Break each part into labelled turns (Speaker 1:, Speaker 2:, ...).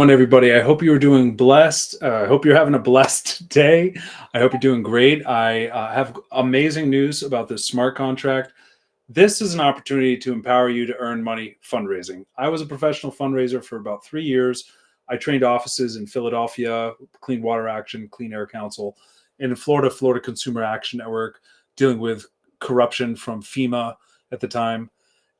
Speaker 1: going, everybody? I hope you're doing blessed. I hope you're having a blessed day. I hope you're doing great. I have amazing news about this smart contract. This is an opportunity to empower you to earn money fundraising. I was a professional fundraiser for about 3 years. I trained offices in Philadelphia, Clean Water Action, Clean Air Council, and in Florida, Florida Consumer Action Network, dealing with corruption from FEMA at the time.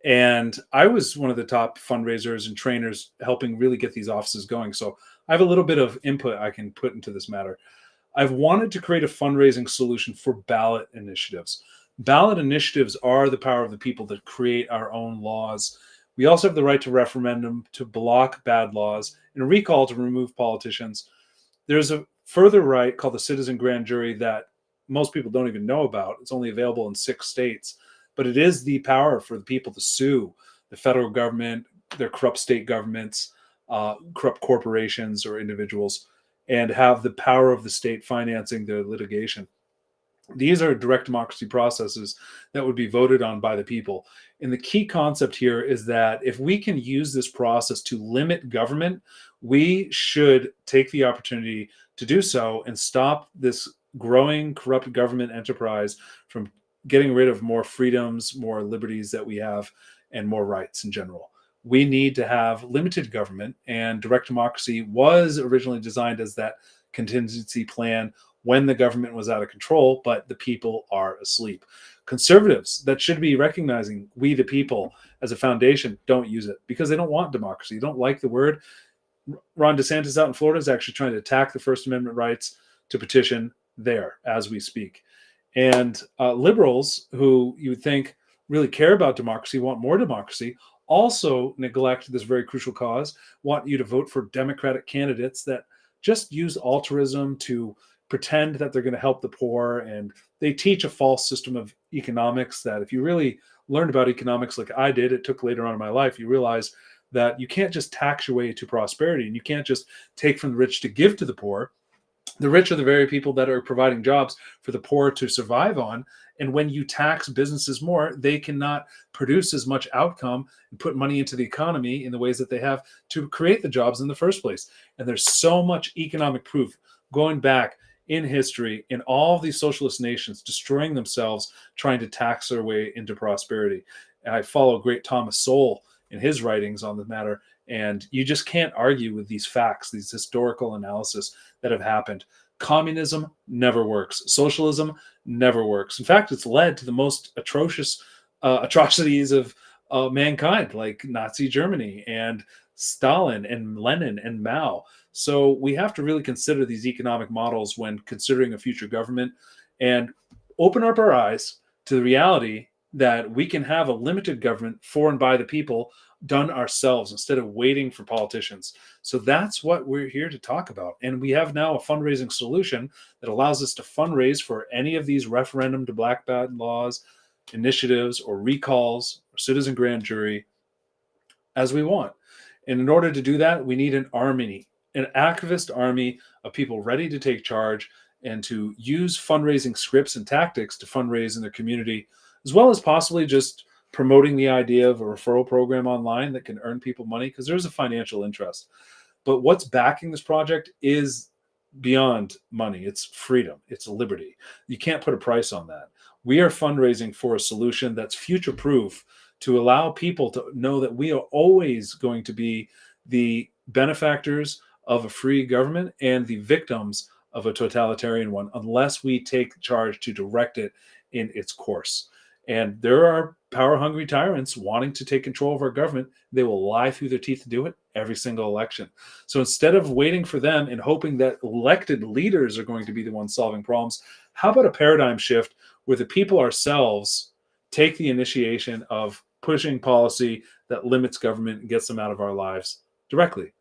Speaker 1: And I was one of the top fundraisers and trainers helping really get these offices going. So I have a little bit of input I can put into this matter. I've wanted to create a fundraising solution for ballot initiatives. Ballot initiatives are the power of the people that create our own laws. We also have the right to referendum, to block bad laws, and a recall to remove politicians. There's a further right called the citizen grand jury that most people don't even know about. It's only available in 6 states, but it is the power for the people to sue the federal government, their corrupt state governments, corrupt corporations or individuals, and have the power of the state financing the litigation. These are direct democracy processes that would be voted on by the people. And the key concept here is that if we can use this process to limit government, we should take the opportunity to do so and stop this growing corrupt government enterprise from getting rid of more freedoms, more liberties that we have, and more rights in general. We need to have limited government, and direct democracy was originally designed as that contingency plan when the government was out of control, but the people are asleep. Conservatives that should be recognizing we the people as a foundation don't use it because they don't want democracy. They don't like the word. Ron DeSantis out in Florida is actually trying to attack the First Amendment rights to petition there as we speak. And liberals who you would think really care about democracy, want more democracy, also neglect this very crucial cause, want you to vote for Democratic candidates that just use altruism to pretend that they're going to help the poor. And they teach a false system of economics that if you really learned about economics like I did, it took later on in my life, you realize that you can't just tax your way to prosperity, and you can't just take from the rich to give to the poor. The rich are the very people that are providing jobs for the poor to survive on. And when you tax businesses more, they cannot produce as much outcome and put money into the economy in the ways that they have to create the jobs in the first place. And there's so much economic proof going back in history in all of these socialist nations destroying themselves, trying to tax their way into prosperity. And I follow great Thomas Sowell in his writings on the matter. And you just can't argue with these facts, these historical analysis that have happened. Communism never works. Socialism never works. In fact, it's led to the most atrocious atrocities of mankind, like Nazi Germany and Stalin and Lenin and Mao. So we have to really consider these economic models when considering a future government and open up our eyes to the reality that we can have a limited government for and by the people done ourselves instead of waiting for politicians. So that's what we're here to talk about. And we have now a fundraising solution that allows us to fundraise for any of these referendum to black bad laws, initiatives, or recalls, or citizen grand jury as we want. And in order to do that, we need an army, an activist army of people ready to take charge and to use fundraising scripts and tactics to fundraise in their community, as well as possibly just promoting the idea of a referral program online that can earn people money, because there's a financial interest. But what's backing this project is beyond money. It's freedom. It's liberty. You can't put a price on that. We are fundraising for a solution that's future-proof to allow people to know that we are always going to be the benefactors of a free government and the victims of a totalitarian one, unless we take charge to direct it in its course. And there are power-hungry tyrants wanting to take control of our government. They will lie through their teeth to do it every single election. So instead of waiting for them and hoping that elected leaders are going to be the ones solving problems, how about a paradigm shift where the people ourselves take the initiation of pushing policy that limits government and gets them out of our lives directly?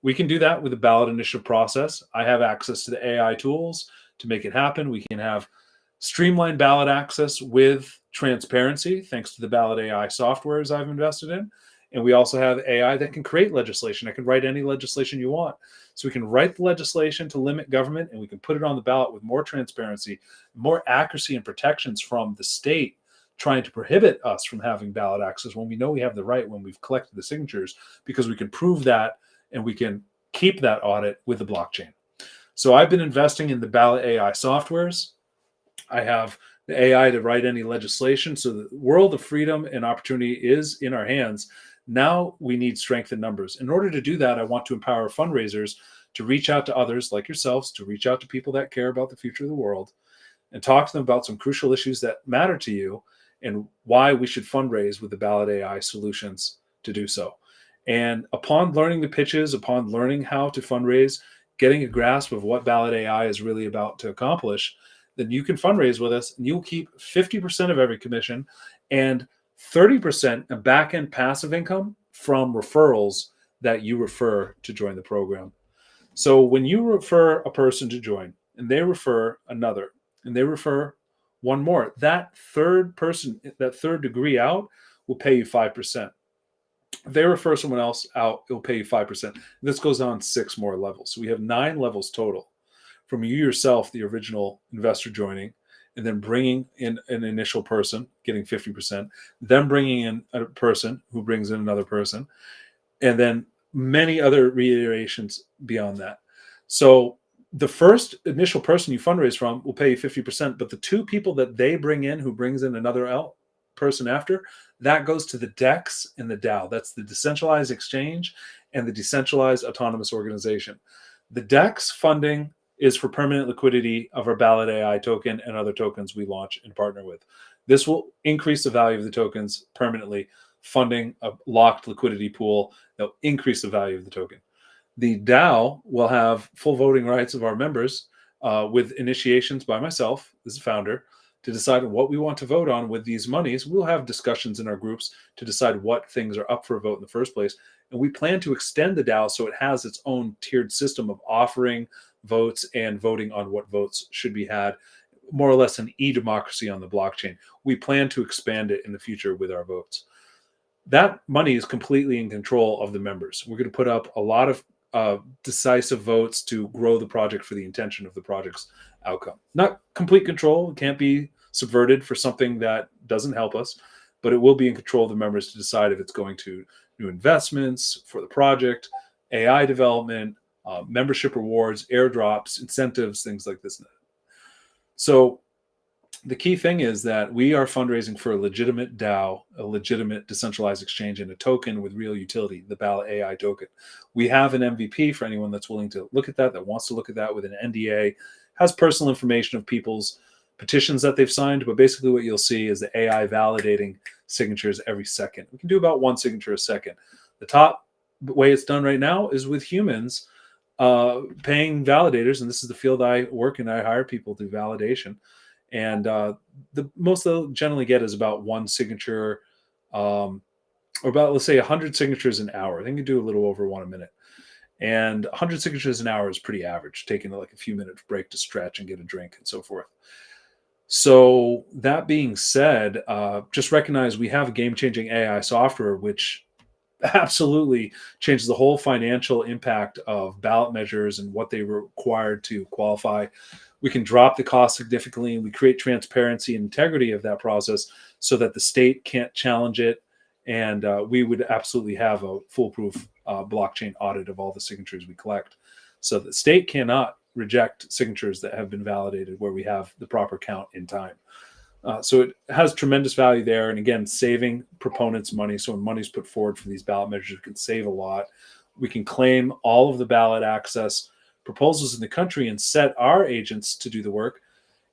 Speaker 1: We can do that with the ballot initiative process. I have access to the AI tools to make it happen. We can have streamlined ballot access with transparency, thanks to the BallotAI softwares I've invested in. And we also have AI that can create legislation. I can write any legislation you want. So we can write the legislation to limit government, and we can put it on the ballot with more transparency, more accuracy and protections from the state trying to prohibit us from having ballot access when we know we have the right when we've collected the signatures, because we can prove that and we can keep that audit with the blockchain. So I've been investing in the BallotAI softwares. I have the AI to write any legislation. So the world of freedom and opportunity is in our hands. Now we need strength in numbers. In order to do that, I want to empower fundraisers to reach out to others like yourselves, to reach out to people that care about the future of the world and talk to them about some crucial issues that matter to you and why we should fundraise with the BallotAI solutions to do so. And upon learning the pitches, upon learning how to fundraise, getting a grasp of what BallotAI is really about to accomplish, then you can fundraise with us and you'll keep 50% of every commission and 30% of back-end passive income from referrals that you refer to join the program. So when you refer a person to join and they refer another and they refer one more, that third person, that third degree out will pay you 5%. If they refer someone else out, it'll pay you 5%. This goes on 6 more levels. So we have 9 levels total from you yourself, the original investor joining, and then bringing in an initial person, getting 50%, then bringing in a person who brings in another person, and then many other reiterations beyond that. So the first initial person you fundraise from will pay you 50%, but the 2 people that they bring in, who brings in another person after, that goes to the DEX and the DAO. That's the decentralized exchange and the decentralized autonomous organization. The DEX funding is for permanent liquidity of our BallotAI token and other tokens we launch and partner with. This will increase the value of the tokens permanently, funding a locked liquidity pool that will increase the value of the token. The DAO will have full voting rights of our members with initiations by myself as a founder to decide what we want to vote on with these monies. We'll have discussions in our groups to decide what things are up for a vote in the first place. And we plan to extend the DAO so it has its own tiered system of offering votes and voting on what votes should be had, more or less an e-democracy on the blockchain. We plan to expand it in the future with our votes. That money is completely in control of the members. We're going to put up a lot of decisive votes to grow the project for the intention of the project's outcome. Not complete control. It can't be subverted for something that doesn't help us, but it will be in control of the members to decide if it's going to new investments for the project, AI development, membership rewards, airdrops, incentives, things like this. So the key thing is that we are fundraising for a legitimate DAO, a legitimate decentralized exchange, and a token with real utility, the BallotAI token. We have an MVP for anyone that's willing to look at that wants to look at that with an NDA, has personal information of people's petitions that they've signed, but basically what you'll see is the AI validating signatures every second. We can do about 1 signature a second. The top way it's done right now is with humans paying validators, and this is the field I work in. I hire people to do validation. And the most they'll generally get is about 1 signature, or about, let's say, 100 signatures an hour. They can do a little over 1 a minute. And 100 signatures an hour is pretty average, taking like a few minutes break to stretch and get a drink and so forth. So that being said, just recognize we have game-changing AI software, which absolutely changes the whole financial impact of ballot measures and what they require to qualify. We can drop the cost significantly, and we create transparency and integrity of that process so that the state can't challenge it. And we would absolutely have a foolproof blockchain audit of all the signatures we collect. So the state cannot reject signatures that have been validated where we have the proper count in time. So it has tremendous value there. And again, saving proponents money. So when money's put forward for these ballot measures, we can save a lot. We can claim all of the ballot access proposals in the country and set our agents to do the work.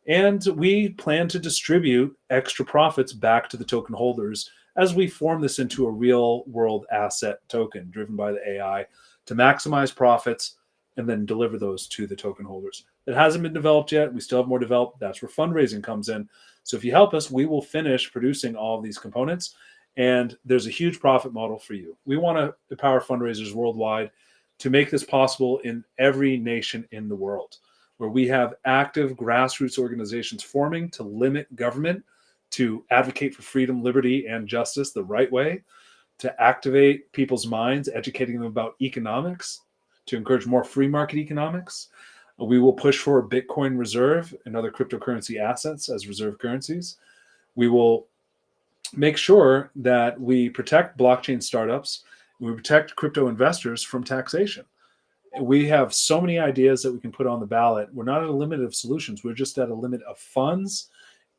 Speaker 1: And we plan to distribute extra profits back to the token holders as we form this into a real world asset token driven by the AI to maximize profits and then deliver those to the token holders. It hasn't been developed yet. We still have more developed. That's where fundraising comes in. So if you help us, we will finish producing all of these components, and there's a huge profit model for you. We want to empower fundraisers worldwide to make this possible in every nation in the world, where we have active grassroots organizations forming to limit government, to advocate for freedom, liberty, and justice the right way, to activate people's minds, educating them about economics, to encourage more free market economics. We will push for a Bitcoin reserve and other cryptocurrency assets as reserve currencies. We will make sure that we protect blockchain startups, and we protect crypto investors from taxation. We have so many ideas that we can put on the ballot. We're not at a limit of solutions. We're just at a limit of funds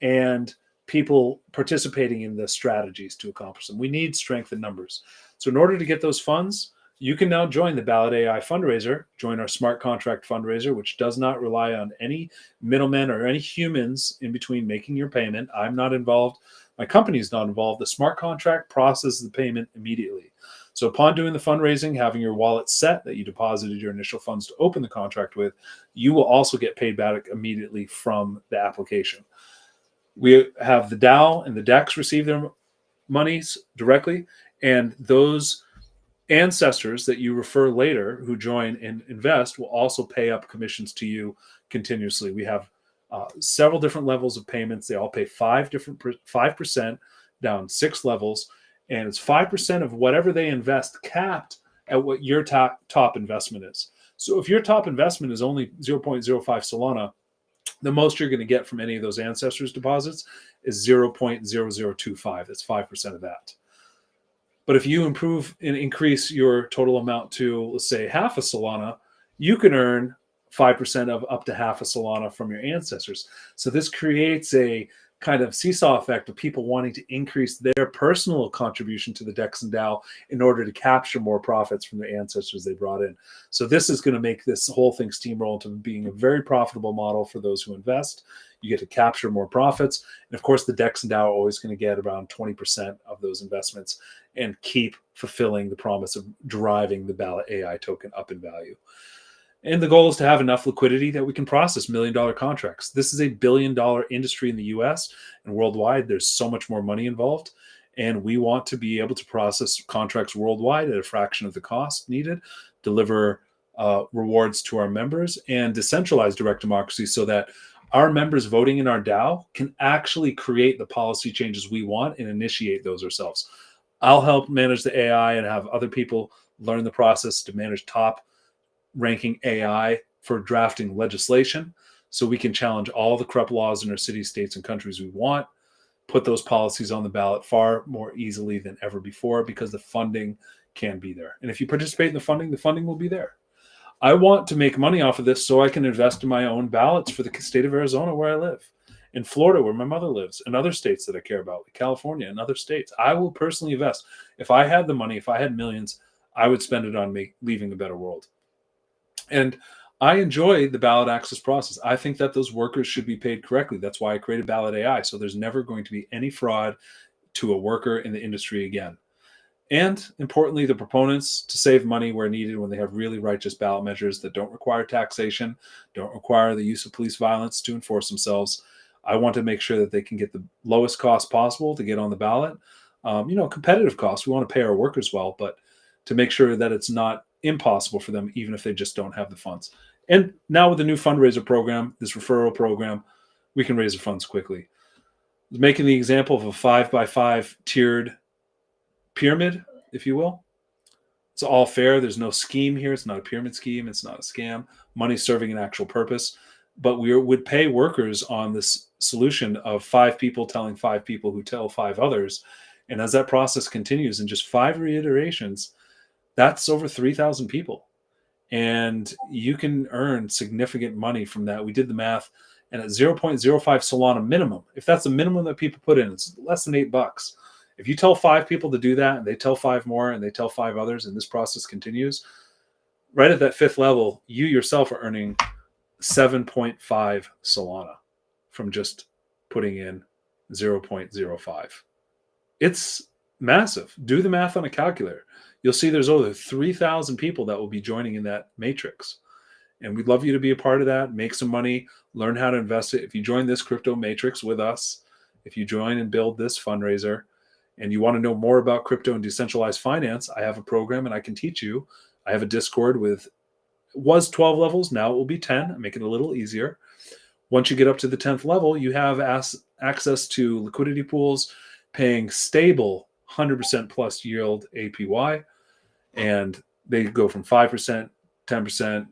Speaker 1: and people participating in the strategies to accomplish them. We need strength in numbers. So in order to get those funds, you can now join the BallotAI fundraiser, join our smart contract fundraiser, which does not rely on any middlemen or any humans in between making your payment. I'm not involved. My company is not involved. The smart contract processes the payment immediately. So upon doing the fundraising, having your wallet set that you deposited your initial funds to open the contract with, you will also get paid back immediately from the application. We have the DAO and the DEX receive their monies directly, and those ancestors that you refer later who join and invest will also pay up commissions to you continuously. We have several different levels of payments. They all pay 5% down 6 levels, and it's 5% of whatever they invest, capped at what your top investment is. So if your top investment is only 0.05 Solana, the most you're going to get from any of those ancestors deposits is 0.0025. That's 5% of that. But if you improve and increase your total amount to, let's say, half a Solana, you can earn 5% of up to half a Solana from your ancestors. So this creates a kind of seesaw effect of people wanting to increase their personal contribution to the DEX and DAO in order to capture more profits from the ancestors they brought in. So this is going to make this whole thing steamroll into being a very profitable model for those who invest. You get to capture more profits. And of course, the DEX and DAO are always going to get around 20% of those investments and keep fulfilling the promise of driving the BallotAI token up in value. And the goal is to have enough liquidity that we can process $1 million contracts. This is a $1 billion industry in the US, and worldwide. There's so much more money involved. And we want to be able to process contracts worldwide at a fraction of the cost needed, deliver rewards to our members, and decentralize direct democracy so that our members voting in our DAO can actually create the policy changes we want and initiate those ourselves. I'll help manage the AI and have other people learn the process to manage top ranking AI for drafting legislation so we can challenge all the corrupt laws in our cities, states, and countries we want, put those policies on the ballot far more easily than ever before because the funding can be there. And if you participate in the funding will be there. I want to make money off of this so I can invest in my own ballots for the state of Arizona where I live, in Florida where my mother lives, and other states that I care about, like California and other states. I will personally invest. If I had the money, if I had millions, I would spend it on leaving a better world. And I enjoy the ballot access process. I think that those workers should be paid correctly. That's why I created BallotAI. So there's never going to be any fraud to a worker in the industry again. And importantly, the proponents to save money where needed when they have really righteous ballot measures that don't require taxation, don't require the use of police violence to enforce themselves. I want to make sure that they can get the lowest cost possible to get on the ballot. Competitive costs. We want to pay our workers well, but to make sure that it's not impossible for them, even if they just don't have the funds. And now with the new fundraiser program, this referral program, we can raise the funds quickly. Making the example of a 5x5 tiered pyramid, if you will. It's all fair. There's no scheme here. It's not a pyramid scheme. It's not a scam. Money's serving an actual purpose. But we would pay workers on this solution of 5 people telling 5 people who tell 5 others. And as that process continues in just 5 reiterations, that's over 3,000 people. And you can earn significant money from that. We did the math, and at 0.05 Solana minimum, if that's the minimum that people put in, it's less than $8. If you tell 5 people to do that, and they tell 5 more, and they tell 5 others, and this process continues, right at that 5th level, you yourself are earning 7.5 Solana from just putting in 0.05. It's massive. Do the math on a calculator. You'll see there's over 3,000 people that will be joining in that matrix. And we'd love you to be a part of that, make some money, learn how to invest it. If you join this crypto matrix with us, if you join and build this fundraiser, and you want to know more about crypto and decentralized finance, I have a program and I can teach you. I have a Discord was 12 levels, now it will be 10. I make it a little easier. Once you get up to the 10th level, you have access to liquidity pools, paying stable 100% plus yield APY. And they go from 5%, 10%,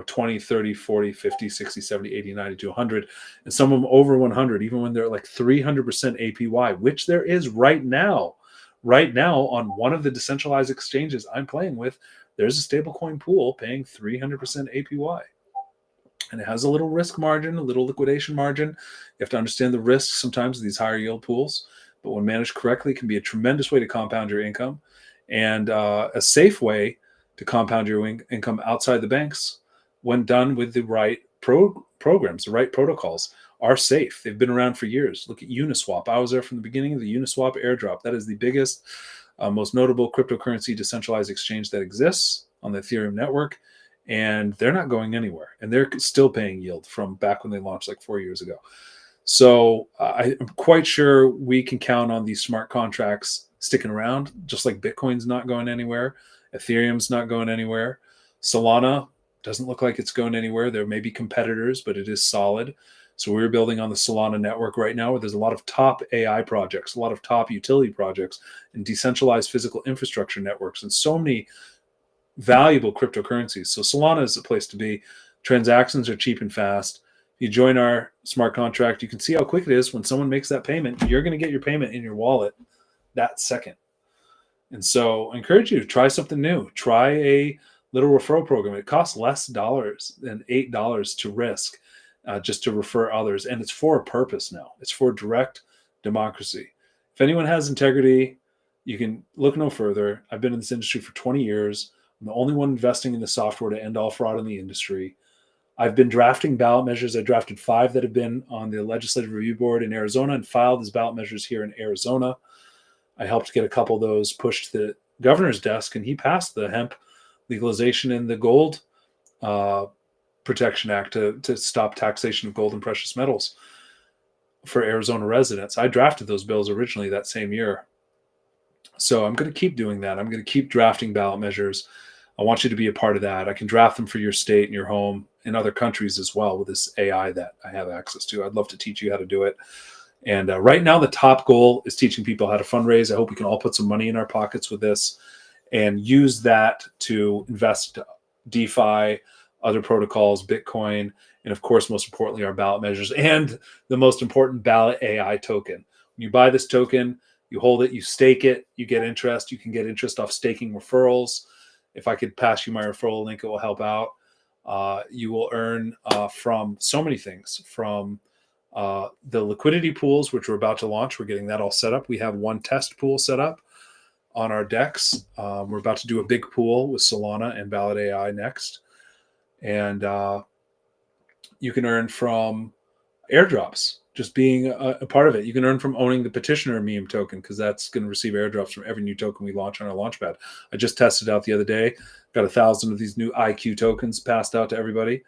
Speaker 1: 20, 30, 40, 50, 60, 70, 80, 90 to 100. And some of them over 100, even when they're like 300% APY, which there is right now on one of the decentralized exchanges I'm playing with. there's a stablecoin pool paying 300% APY. And it has a little risk margin, a little liquidation margin. You have to understand the risks sometimes of these higher yield pools, but when managed correctly, it can be a tremendous way to compound your income, and a safe way to compound your income outside the banks when done with the right programs, the right protocols are safe. They've been around for years. Look at Uniswap. I was there from the beginning of the Uniswap airdrop. That is the biggest, most notable cryptocurrency decentralized exchange that exists on the Ethereum network. And they're not going anywhere. And they're still paying yield from back when they launched like 4 years ago. So I'm quite sure we can count on these smart contracts sticking around, just like Bitcoin's not going anywhere. Ethereum's not going anywhere. Solana doesn't look like it's going anywhere. There may be competitors, but it is solid. So we're building on the Solana network right now, where there's a lot of top AI projects, a lot of top utility projects, and decentralized physical infrastructure networks, and so many valuable cryptocurrencies. So Solana is the place to be. Transactions are cheap and fast. You join our smart contract, you can see how quick it is. When someone makes that payment, you're going to get your payment in your wallet that second. And so I encourage you to try something new. Try a little referral program. It costs less dollars than $8 to risk, just to refer others. And it's for a purpose now. It's for direct democracy. If anyone has integrity, you can look no further. I've been in this industry for 20 years. I'm the only one investing in the software to end all fraud in the industry. I've been drafting ballot measures. I drafted 5 that have been on the Legislative Review Board in Arizona and filed as ballot measures here in Arizona. I helped get a couple of those pushed to the governor's desk, and he passed the hemp legalization and the gold Protection Act to stop taxation of gold and precious metals for Arizona residents. I drafted those bills originally that same year. So I'm going to keep doing that. I'm going to keep drafting ballot measures. I want you to be a part of that. I can draft them for your state and your home and other countries as well with this AI that I have access to. I'd love to teach you how to do it. And right now, the top goal is teaching people how to fundraise. I hope we can all put some money in our pockets with this and use that to invest DeFi, other protocols, Bitcoin, and of course, most importantly, our ballot measures and the most important BallotAI token. When you buy this token, you hold it, you stake it, you get interest. You can get interest off staking referrals. If I could pass you my referral link, it will help out. You will earn from so many things, from the liquidity pools, which we're about to launch. We're getting that all set up. We have one test pool set up on our decks. We're about to do a big pool with Solana and BallotAI next. And you can earn from airdrops, just being a part of it. You can earn from owning the petitioner meme token, because that's going to receive airdrops from every new token we launch on our launchpad. I just tested out the other day. Got 1,000 of these new IQ tokens passed out to everybody.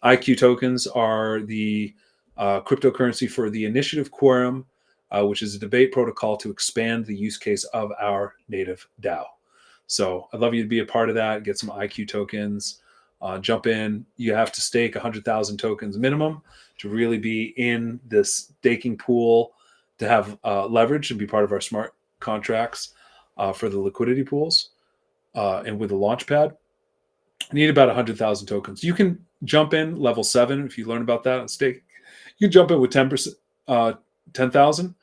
Speaker 1: IQ tokens are the cryptocurrency for the Initiative Quorum, which is a debate protocol to expand the use case of our native DAO. So I'd love you to be a part of that. Get some IQ tokens. Jump in. You have to stake 100,000 tokens minimum to really be in this staking pool, to have leverage and be part of our smart contracts for the liquidity pools. And with the launchpad, you need about 100,000 tokens. You can jump in level 7 if you learn about that on stake. You can jump in with 10,000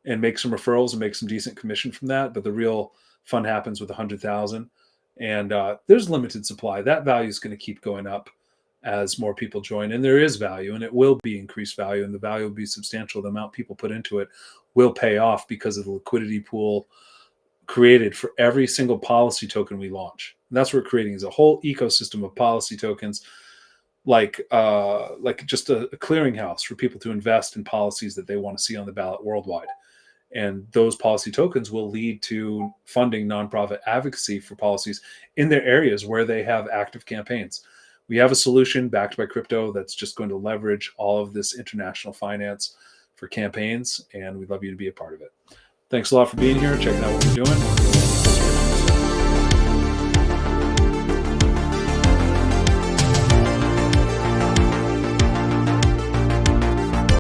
Speaker 1: and make some referrals and make some decent commission from that. But the real fun happens with 100,000. And there's limited supply. That value is going to keep going up as more people join. And there is value, and it will be increased value, and the value will be substantial. The amount people put into it will pay off because of the liquidity pool created for every single policy token we launch. And that's what we're creating, is a whole ecosystem of policy tokens, like just a clearinghouse for people to invest in policies that they want to see on the ballot worldwide. And those policy tokens will lead to funding nonprofit advocacy for policies in their areas where they have active campaigns. We have a solution backed by crypto that's just going to leverage all of this international finance for campaigns, and we'd love you to be a part of it. Thanks a lot for being here, checking out what we're doing.